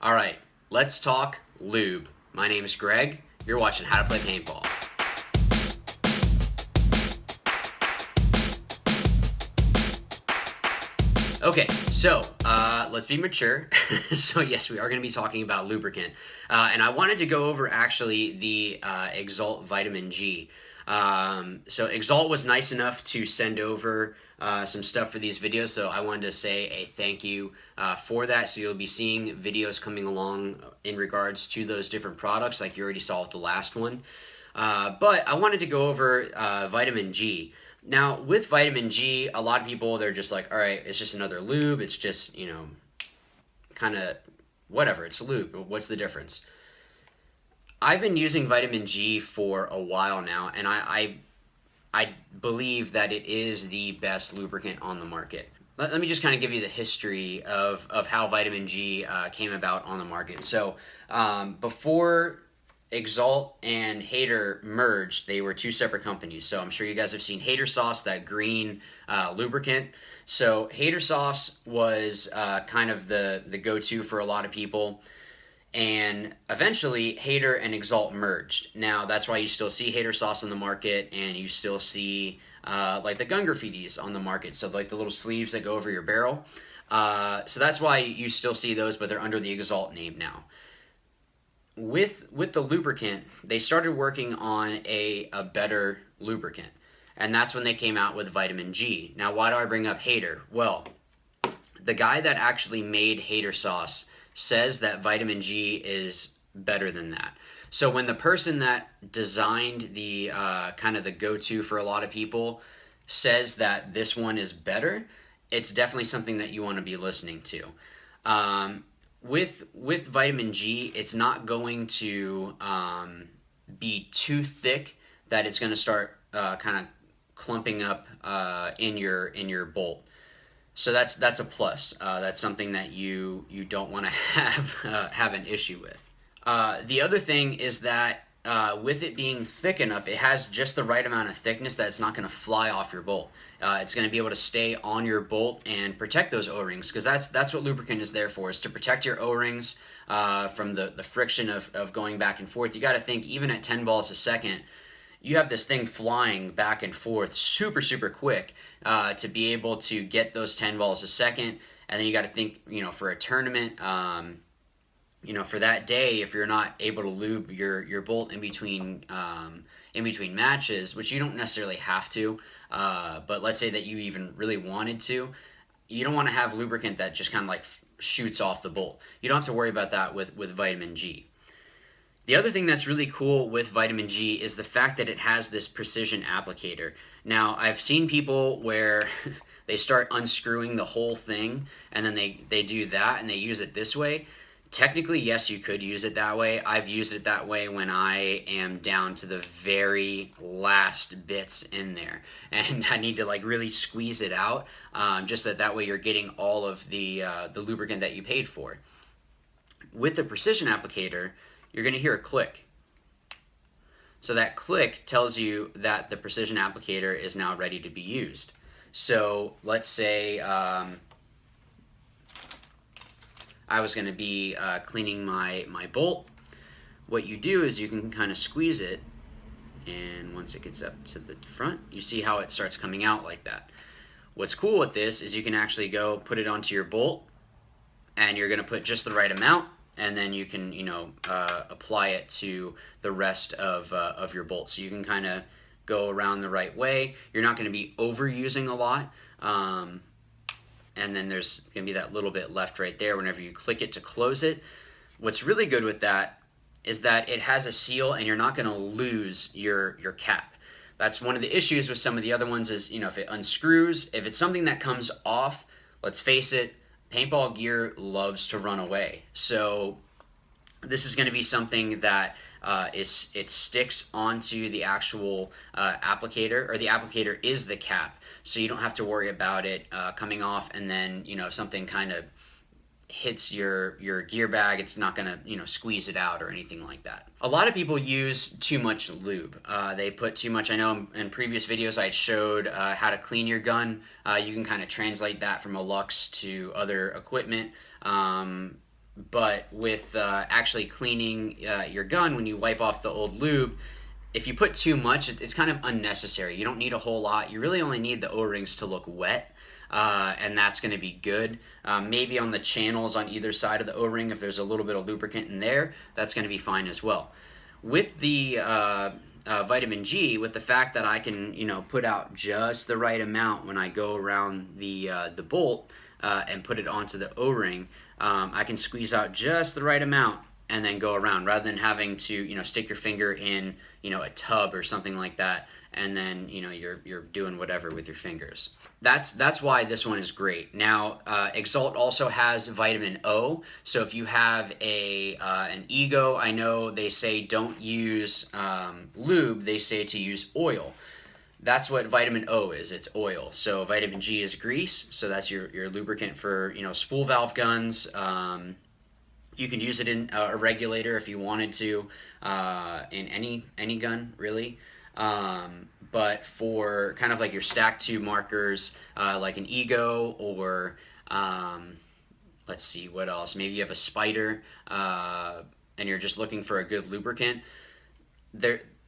All right, let's talk lube. My name is Greg. You're watching How to Play Paintball. Okay, so let's be mature. So yes, we are going to be talking about lubricant. And I wanted to go over actually the Exalt Vitamin G. So Exalt was nice enough to send over some stuff for these videos, so I wanted to say a thank you for that. So you'll be seeing videos coming along in regards to those different products like you already saw with the last one. But I wanted to go over Vitamin G. Now, with Vitamin G, a lot of people, they're just like, all right, it's just another lube. It's just, you know, kind of whatever. It's lube. What's the difference? I've been using Vitamin G for a while now, and I believe that it is the best lubricant on the market. Let me just kind of give you the history of how Vitamin G came about on the market. So before Exalt and Hater merged, they were two separate companies. So I'm sure you guys have seen Hater Sauce, that green lubricant. So Hater Sauce was kind of the go-to for a lot of people. And eventually, Hater and Exalt merged. Now, that's why you still see Hater Sauce on the market, and you still see like the gun graffitis on the market. So like the little sleeves that go over your barrel. So that's why you still see those, but they're under the Exalt name now. With the lubricant, they started working on a better lubricant. And that's when they came out with Vitamin G. Now, why do I bring up Hater? Well, the guy that actually made Hater Sauce says that Vitamin G is better than that. So when the person that designed the kind of the go-to for a lot of people says that this one is better, it's definitely something that you want to be listening to. With Vitamin G, it's not going to be too thick that it's going to start kind of clumping up in your bolt. So that's a plus. That's something that you don't want to have an issue with. The other thing is that with it being thick enough, it has just the right amount of thickness that it's not going to fly off your bolt. It's going to be able to stay on your bolt and protect those O-rings, because that's what lubricant is there for, is to protect your O-rings from the friction of going back and forth. You got to think, even at 10 balls a second, you have this thing flying back and forth super, super quick to be able to get those 10 balls a second. And then you got to think, you know, for a tournament, you know, for that day, if you're not able to lube your bolt in between matches, which you don't necessarily have to, but let's say that you even really wanted to, you don't want to have lubricant that just kind of like shoots off the bolt. You don't have to worry about that with Vitamin G. The other thing that's really cool with Vitamin G is the fact that it has this precision applicator. Now, I've seen people where they start unscrewing the whole thing, and then they do that, and they use it this way. Technically, yes, you could use it that way. I've used it that way when I am down to the very last bits in there, and I need to like really squeeze it out, just that way you're getting all of the lubricant that you paid for. With the precision applicator, you're going to hear a click. So that click tells you that the precision applicator is now ready to be used. So let's say I was going to be cleaning my bolt. What you do is you can kind of squeeze it, and once it gets up to the front, you see how it starts coming out like that. What's cool with this is you can actually go put it onto your bolt, and you're going to put just the right amount, and then you can, you know, apply it to the rest of your bolt. So you can kind of go around the right way. You're not going to be overusing a lot. And then there's going to be that little bit left right there whenever you click it to close it. What's really good with that is that it has a seal, and you're not going to lose your cap. That's one of the issues with some of the other ones is, you know, if it unscrews, if it's something that comes off, let's face it, paintball gear loves to run away. So this is going to be something that it sticks onto the actual applicator, or the applicator is the cap. So you don't have to worry about it coming off, and then, you know, if something kind of hits your gear bag, it's not going to, you know, squeeze it out or anything like that. A lot of people use too much lube. They put too much. I know in previous videos I showed how to clean your gun. You can kind of translate that from a Lux to other equipment. But with actually cleaning your gun, when you wipe off the old lube, if you put too much, it's kind of unnecessary. You don't need a whole lot. You really only need the O-rings to look wet, and that's going to be good. Maybe on the channels on either side of the O-ring, if there's a little bit of lubricant in there, that's going to be fine as well. With the vitamin G, with the fact that I can, put out just the right amount when I go around the bolt and put it onto the O-ring, I can squeeze out just the right amount and then go around, rather than having to stick your finger in a tub or something like that, and then you're doing whatever with your fingers. That's why this one is great. Now Exalt also has vitamin O, so if you have an ego, I know they say don't use lube, they say to use oil. That's what vitamin O is, it's oil. So vitamin G is grease, so that's your lubricant for spool valve guns. You can use it in a regulator if you wanted to, in any gun, really. But for kind of like your stack 2 markers, like an Ego, or let's see, what else? Maybe you have a Spider, and you're just looking for a good lubricant.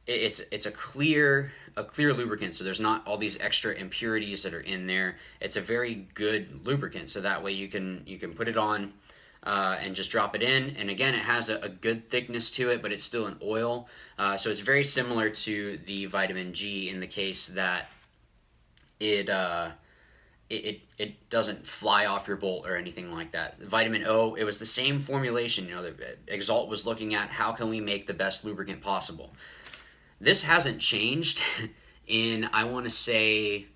It's a clear lubricant, so there's not all these extra impurities that are in there. It's a very good lubricant, so that way you can put it on and just drop it in, and again, it has a good thickness to it, but it's still an oil, so it's very similar to the vitamin G in the case that it doesn't fly off your bolt or anything like that. Vitamin O, it was the same formulation. Exalt was looking at how can we make the best lubricant possible. This hasn't changed in, I want to say,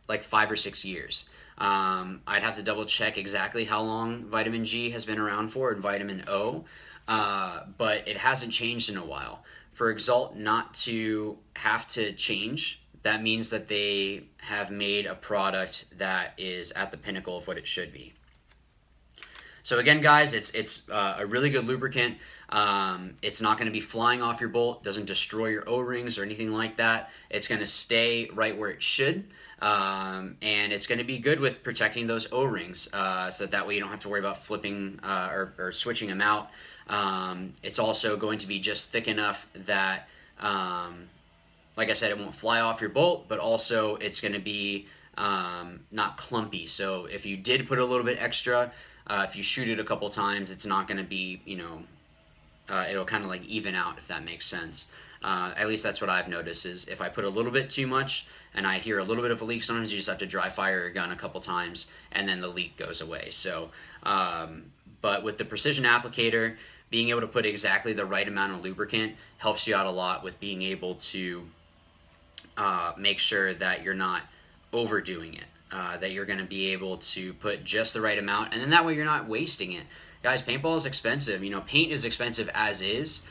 like 5 or 6 years. I'd have to double check exactly how long vitamin G has been around for, and vitamin O, but it hasn't changed in a while. For Exalt not to have to change, that means that they have made a product that is at the pinnacle of what it should be. So again, guys, it's a really good lubricant. It's not going to be flying off your bolt, doesn't destroy your O-rings or anything like that. It's going to stay right where it should, and it's going to be good with protecting those O-rings, so that way you don't have to worry about flipping or switching them out. It's also going to be just thick enough that, like I said, it won't fly off your bolt, but also it's going to be not clumpy. So if you did put a little bit extra, if you shoot it a couple times, it's not going to be, it'll kind of like even out, if that makes sense. At least that's what I've noticed, is if I put a little bit too much and I hear a little bit of a leak, sometimes you just have to dry fire your gun a couple times and then the leak goes away. So, but with the precision applicator, being able to put exactly the right amount of lubricant helps you out a lot with being able to make sure that you're not overdoing it. That you're going to be able to put just the right amount, and then that way you're not wasting it. Guys, paintball is expensive. Paint is expensive as is,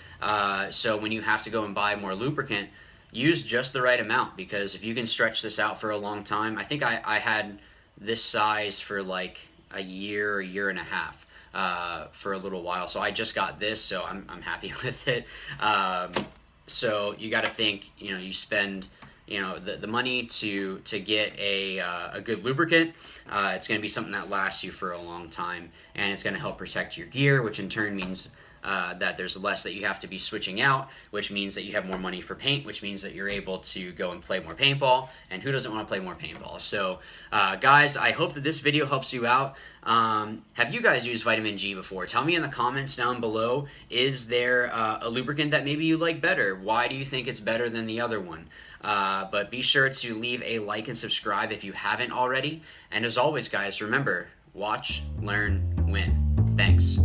so when you have to go and buy more lubricant, use just the right amount, because if you can stretch this out for a long time, I think I had this size for like a year and a half for a little while, so I just got this, so I'm happy with it. So you got to think, you spend the money to get a good lubricant. It's going to be something that lasts you for a long time, and it's going to help protect your gear, which in turn means that there's less that you have to be switching out, which means that you have more money for paint, which means that you're able to go and play more paintball, and who doesn't want to play more paintball? So guys, I hope that this video helps you out. Have you guys used vitamin G before? Tell me in the comments down below, is there a lubricant that maybe you like better? Why do you think it's better than the other one? But be sure to leave a like and subscribe if you haven't already. And as always, guys, remember, watch, learn, win. Thanks.